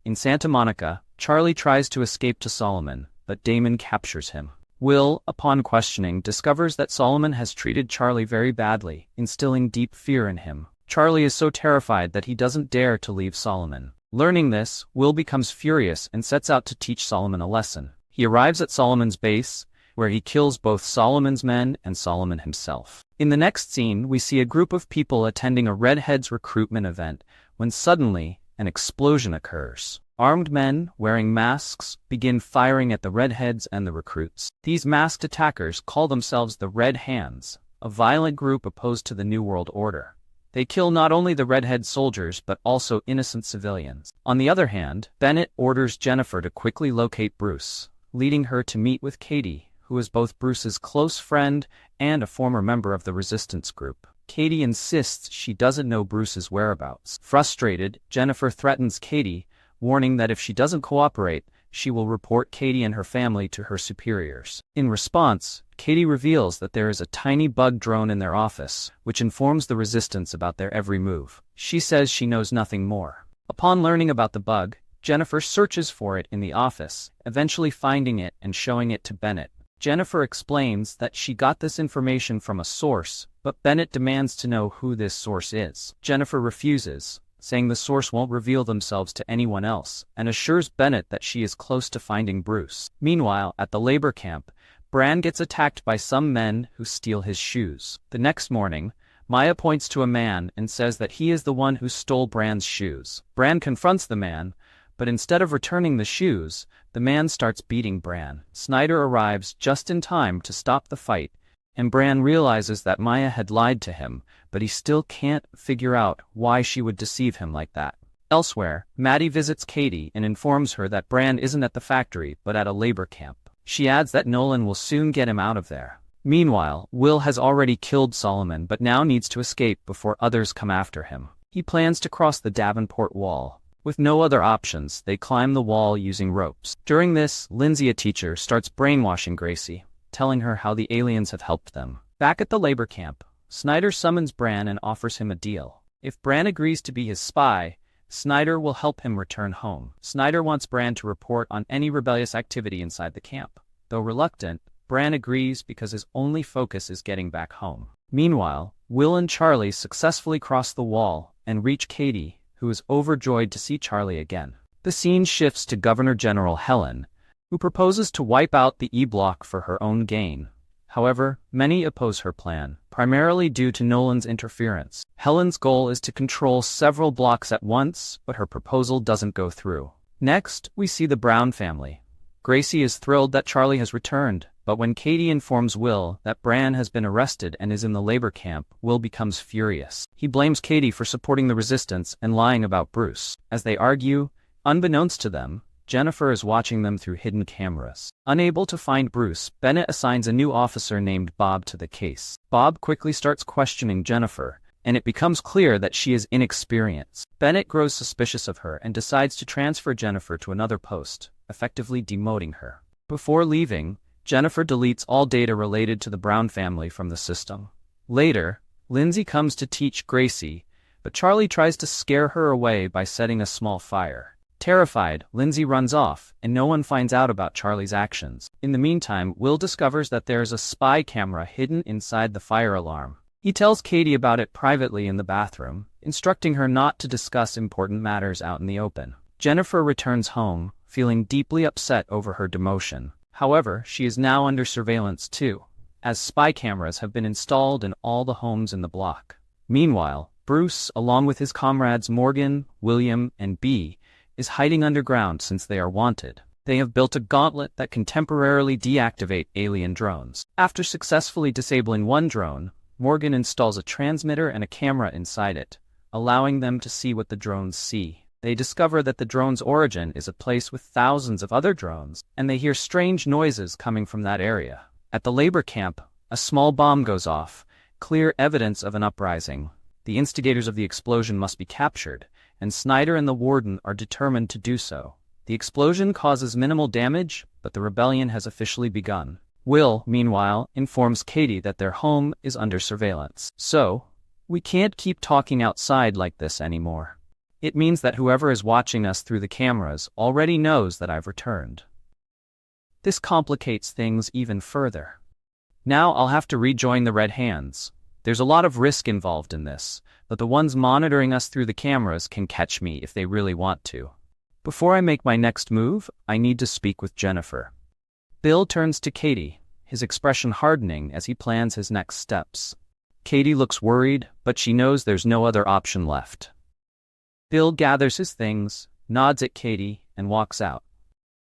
In Santa Monica, Charlie tries to escape to Solomon, but Damon captures him. Will, upon questioning, discovers that Solomon has treated Charlie very badly, instilling deep fear in him. Charlie is so terrified that he doesn't dare to leave Solomon. Learning this, Will becomes furious and sets out to teach Solomon a lesson. He arrives at Solomon's base, where he kills both Solomon's men and Solomon himself. In the next scene, we see a group of people attending a Redheads recruitment event, when suddenly, an explosion occurs. Armed men, wearing masks, begin firing at the Redheads and the recruits. These masked attackers call themselves the Red Hands, a violent group opposed to the New World Order. They kill not only the Redhead soldiers but also innocent civilians. On the other hand, Bennett orders Jennifer to quickly locate Bruce, leading her to meet with Katie, who is both Bruce's close friend and a former member of the resistance group. Katie insists she doesn't know Bruce's whereabouts. Frustrated, Jennifer threatens Katie, warning that if she doesn't cooperate, she will report Katie and her family to her superiors. In response, Katie reveals that there is a tiny bug drone in their office, which informs the resistance about their every move. She says she knows nothing more. Upon learning about the bug, Jennifer searches for it in the office, eventually finding it and showing it to Bennett. Jennifer explains that she got this information from a source, but Bennett demands to know who this source is. Jennifer refuses, saying the source won't reveal themselves to anyone else, and assures Bennett that she is close to finding Bruce. Meanwhile, at the labor camp, Bran gets attacked by some men who steal his shoes. The next morning, Maya points to a man and says that he is the one who stole Bran's shoes. Bran confronts the man, but instead of returning the shoes, the man starts beating Bran. Snyder arrives just in time to stop the fight, and Bran realizes that Maya had lied to him, but he still can't figure out why she would deceive him like that. Elsewhere, Maddie visits Katie and informs her that Bran isn't at the factory but at a labor camp. She adds that Nolan will soon get him out of there. Meanwhile, Will has already killed Solomon but now needs to escape before others come after him. He plans to cross the Davenport Wall. With no other options, they climb the wall using ropes. During this, Lindsay, a teacher, starts brainwashing Gracie, telling her how the aliens have helped them. Back at the labor camp, Snyder summons Bran and offers him a deal. If Bran agrees to be his spy, Snyder will help him return home. Snyder wants Bran to report on any rebellious activity inside the camp. Though reluctant, Bran agrees because his only focus is getting back home. Meanwhile, Will and Charlie successfully cross the wall and reach Katie, who is overjoyed to see Charlie again. The scene shifts to Governor General Helen, who proposes to wipe out the E-block for her own gain. However, many oppose her plan, primarily due to Nolan's interference. Helen's goal is to control several blocks at once, but her proposal doesn't go through. Next, we see the Brown family. Gracie is thrilled that Charlie has returned, but when Katie informs Will that Bran has been arrested and is in the labor camp, Will becomes furious. He blames Katie for supporting the resistance and lying about Bruce. As they argue, unbeknownst to them, Jennifer is watching them through hidden cameras. Unable to find Bruce, Bennett assigns a new officer named Bob to the case. Bob quickly starts questioning Jennifer, and it becomes clear that she is inexperienced. Bennett grows suspicious of her and decides to transfer Jennifer to another post, effectively demoting her. Before leaving, Jennifer deletes all data related to the Brown family from the system. Later, Lindsay comes to teach Gracie, but Charlie tries to scare her away by setting a small fire. Terrified, Lindsay runs off, and no one finds out about Charlie's actions. In the meantime, Will discovers that there is a spy camera hidden inside the fire alarm. He tells Katie about it privately in the bathroom, instructing her not to discuss important matters out in the open. Jennifer returns home, feeling deeply upset over her demotion. However, she is now under surveillance too, as spy cameras have been installed in all the homes in the block. Meanwhile, Bruce, along with his comrades Morgan, William, and Bee, is hiding underground since they are wanted. They have built a gauntlet that can temporarily deactivate alien drones. After successfully disabling one drone, Morgan installs a transmitter and a camera inside it, allowing them to see what the drones see. They discover that the drone's origin is a place with thousands of other drones, and they hear strange noises coming from that area. At the labor camp, a small bomb goes off, clear evidence of an uprising. The instigators of the explosion must be captured, and Snyder and the warden are determined to do so. The explosion causes minimal damage, but the rebellion has officially begun. Will, meanwhile, informs Katie that their home is under surveillance. So, we can't keep talking outside like this anymore. It means that whoever is watching us through the cameras already knows that I've returned. This complicates things even further. Now I'll have to rejoin the Red Hands. There's a lot of risk involved in this, but the ones monitoring us through the cameras can catch me if they really want to. Before I make my next move, I need to speak with Jennifer. Bill turns to Katie, his expression hardening as he plans his next steps. Katie looks worried, but she knows there's no other option left. Bill gathers his things, nods at Katie, and walks out.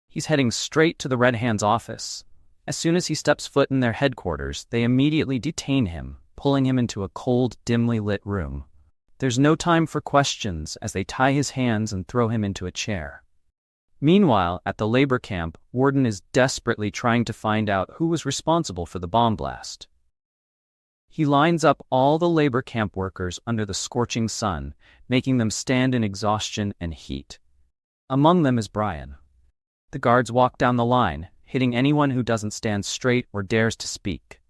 He's heading straight to the Red Hand's office. As soon as he steps foot in their headquarters, they immediately detain him, pulling him into a cold, dimly lit room. There's no time for questions as they tie his hands and throw him into a chair. Meanwhile, at the labor camp, Warden is desperately trying to find out who was responsible for the bomb blast. He lines up all the labor camp workers under the scorching sun, making them stand in exhaustion and heat. Among them is Brian. The guards walk down the line, hitting anyone who doesn't stand straight or dares to speak.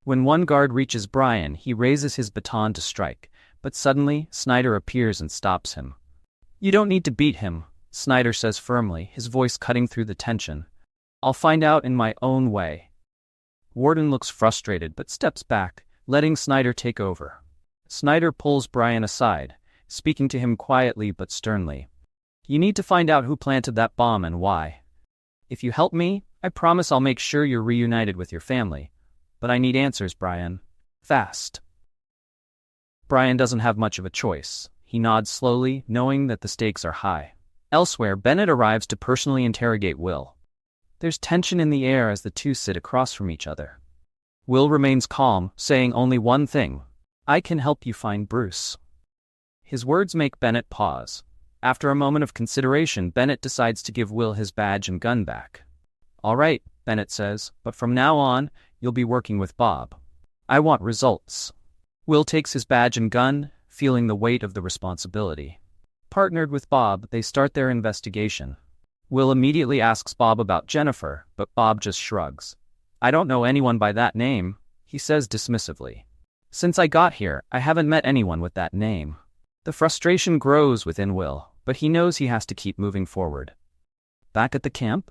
When one guard reaches Brian, he raises his baton to strike, but suddenly Snyder appears and stops him. "You don't need to beat him," Snyder says firmly, his voice cutting through the tension. "I'll find out in my own way." Warden looks frustrated but steps back, letting Snyder take over. Snyder pulls Brian aside, speaking to him quietly but sternly. "You need to find out who planted that bomb and why. If you help me, I promise I'll make sure you're reunited with your family. But I need answers, Brian. Fast." Brian doesn't have much of a choice. He nods slowly, knowing that the stakes are high. Elsewhere, Bennett arrives to personally interrogate Will. There's tension in the air as the two sit across from each other. Will remains calm, saying only one thing: "I can help you find Bruce." His words make Bennett pause. After a moment of consideration, Bennett decides to give Will his badge and gun back. "All right," Bennett says, "but from now on, you'll be working with Bob. I want results." Will takes his badge and gun, feeling the weight of the responsibility. Partnered with Bob, they start their investigation. Will immediately asks Bob about Jennifer, but Bob just shrugs. "I don't know anyone by that name," he says dismissively. "Since I got here, I haven't met anyone with that name." The frustration grows within Will, but he knows he has to keep moving forward. Back at the camp,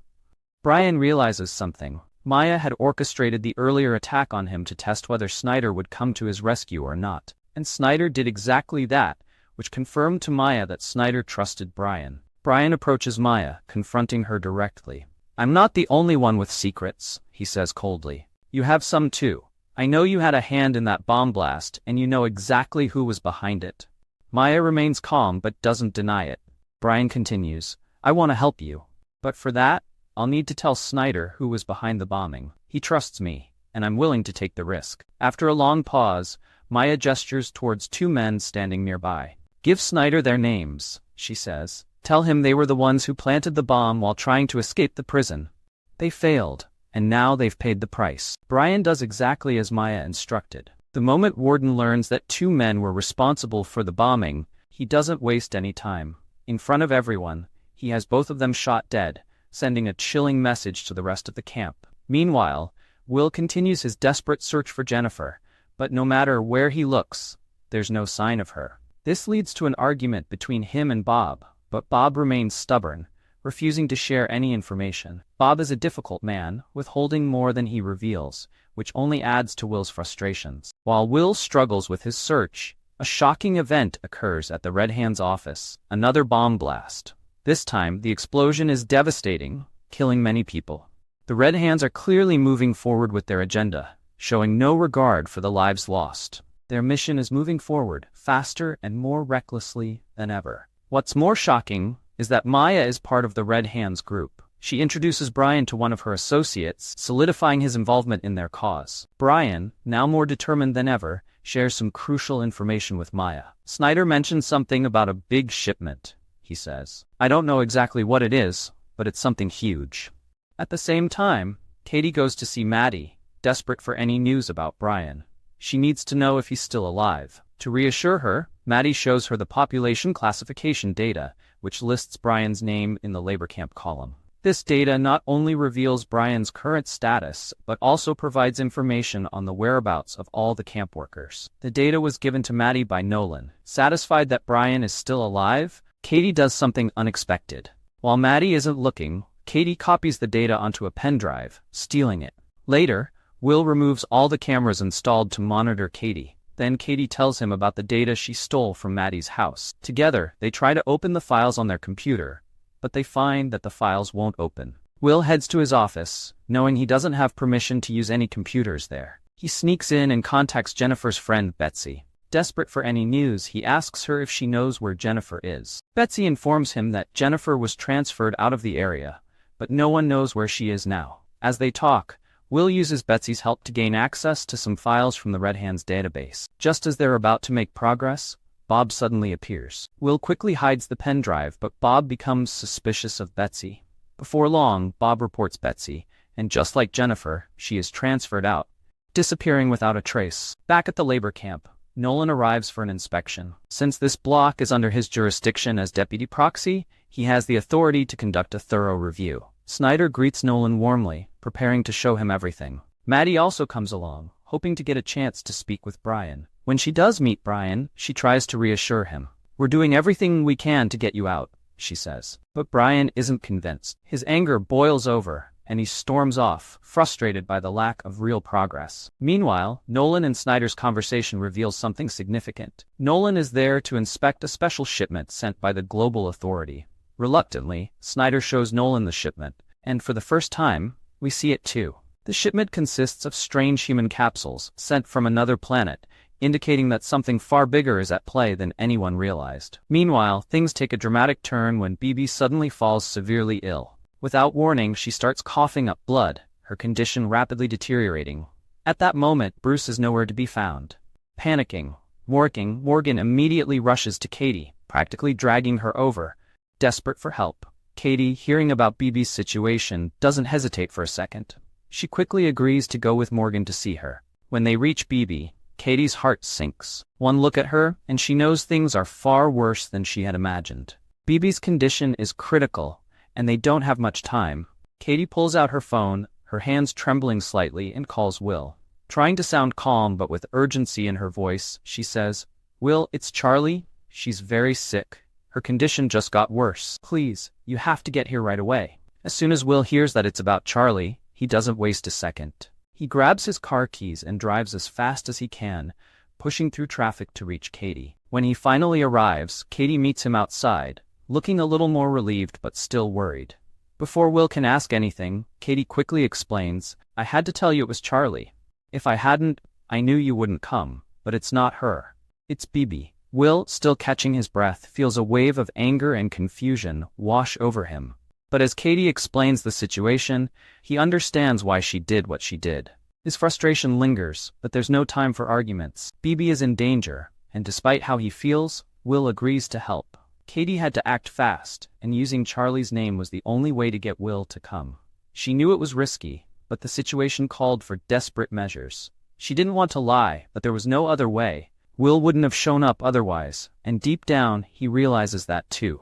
Brian realizes something. Maya had orchestrated the earlier attack on him to test whether Snyder would come to his rescue or not, and Snyder did exactly that, which confirmed to Maya that Snyder trusted Brian. Brian approaches Maya, confronting her directly. "I'm not the only one with secrets," he says coldly. "You have some too. I know you had a hand in that bomb blast, and you know exactly who was behind it." Maya remains calm but doesn't deny it. Brian continues, "I want to help you. But for that, I'll need to tell Snyder who was behind the bombing. He trusts me, and I'm willing to take the risk." After a long pause, Maya gestures towards two men standing nearby. "Give Snyder their names," she says. "Tell him they were the ones who planted the bomb while trying to escape the prison. They failed, and now they've paid the price." Brian does exactly as Maya instructed. The moment Warden learns that two men were responsible for the bombing, he doesn't waste any time. In front of everyone, he has both of them shot dead, sending a chilling message to the rest of the camp. Meanwhile, Will continues his desperate search for Jennifer, but no matter where he looks, there's no sign of her. This leads to an argument between him and Bob, but Bob remains stubborn, refusing to share any information. Bob is a difficult man, withholding more than he reveals, which only adds to Will's frustrations. While Will struggles with his search, a shocking event occurs at the Red Hand's office, another bomb blast. This time, the explosion is devastating, killing many people. The Red Hands are clearly moving forward with their agenda, showing no regard for the lives lost. Their mission is moving forward, faster and more recklessly than ever. What's more shocking is that Maya is part of the Red Hands group. She introduces Brian to one of her associates, solidifying his involvement in their cause. Brian, now more determined than ever, shares some crucial information with Maya. "Snyder mentioned something about a big shipment," he says. "I don't know exactly what it is, but it's something huge." At the same time, Katie goes to see Maddie, desperate for any news about Brian. She needs to know if he's still alive. To reassure her, Maddie shows her the population classification data, which lists Brian's name in the labor camp column. This data not only reveals Brian's current status, but also provides information on the whereabouts of all the camp workers. The data was given to Maddie by Nolan. Satisfied that Brian is still alive, Katie does something unexpected. While Maddie isn't looking, Katie copies the data onto a pen drive, stealing it. Later, Will removes all the cameras installed to monitor Katie. Then Katie tells him about the data she stole from Maddie's house. Together, they try to open the files on their computer, but they find that the files won't open. Will heads to his office, knowing he doesn't have permission to use any computers there. He sneaks in and contacts Jennifer's friend Betsy. Desperate for any news, he asks her if she knows where Jennifer is. Betsy informs him that Jennifer was transferred out of the area, but no one knows where she is now. As they talk, Will uses Betsy's help to gain access to some files from the Red Hand's database. Just as they're about to make progress, Bob suddenly appears. Will quickly hides the pen drive, but Bob becomes suspicious of Betsy. Before long, Bob reports Betsy, and just like Jennifer, she is transferred out, disappearing without a trace. Back at the labor camp, Nolan arrives for an inspection. Since this block is under his jurisdiction as deputy proxy, he has the authority to conduct a thorough review. Snyder greets Nolan warmly, preparing to show him everything. Maddie also comes along, hoping to get a chance to speak with Brian. When she does meet Brian, she tries to reassure him. "We're doing everything we can to get you out," she says. But Brian isn't convinced. His anger boils over, and he storms off, frustrated by the lack of real progress. Meanwhile, Nolan and Snyder's conversation reveals something significant. Nolan is there to inspect a special shipment sent by the Global Authority. Reluctantly, Snyder shows Nolan the shipment, and for the first time, we see it too. The shipment consists of strange human capsules sent from another planet, indicating that something far bigger is at play than anyone realized. Meanwhile, things take a dramatic turn when Bibi suddenly falls severely ill. Without warning, she starts coughing up blood, her condition rapidly deteriorating. At that moment, Bruce is nowhere to be found. Panicking, Morgan immediately rushes to Katie, practically dragging her over. Desperate for help, Katie, hearing about Bibi's situation, doesn't hesitate for a second. She quickly agrees to go with Morgan to see her. When they reach Bibi, Katie's heart sinks. One look at her, and she knows things are far worse than she had imagined. Bibi's condition is critical, and they don't have much time. Katie pulls out her phone, her hands trembling slightly, and calls Will. Trying to sound calm but with urgency in her voice, she says, "Will, it's Charlie. She's very sick. Her condition just got worse. Please, you have to get here right away." As soon as Will hears that it's about Charlie, he doesn't waste a second. He grabs his car keys and drives as fast as he can, pushing through traffic to reach Katie. When he finally arrives, Katie meets him outside, looking a little more relieved but still worried. Before Will can ask anything, Katie quickly explains, "I had to tell you it was Charlie. If I hadn't, I knew you wouldn't come, but it's not her. It's Bibi." Will, still catching his breath, feels a wave of anger and confusion wash over him. But as Katie explains the situation, he understands why she did what she did. His frustration lingers, but there's no time for arguments. Bibi is in danger, and despite how he feels, Will agrees to help. Katie had to act fast, and using Charlie's name was the only way to get Will to come. She knew it was risky, but the situation called for desperate measures. She didn't want to lie, but there was no other way. Will wouldn't have shown up otherwise, and deep down, he realizes that too.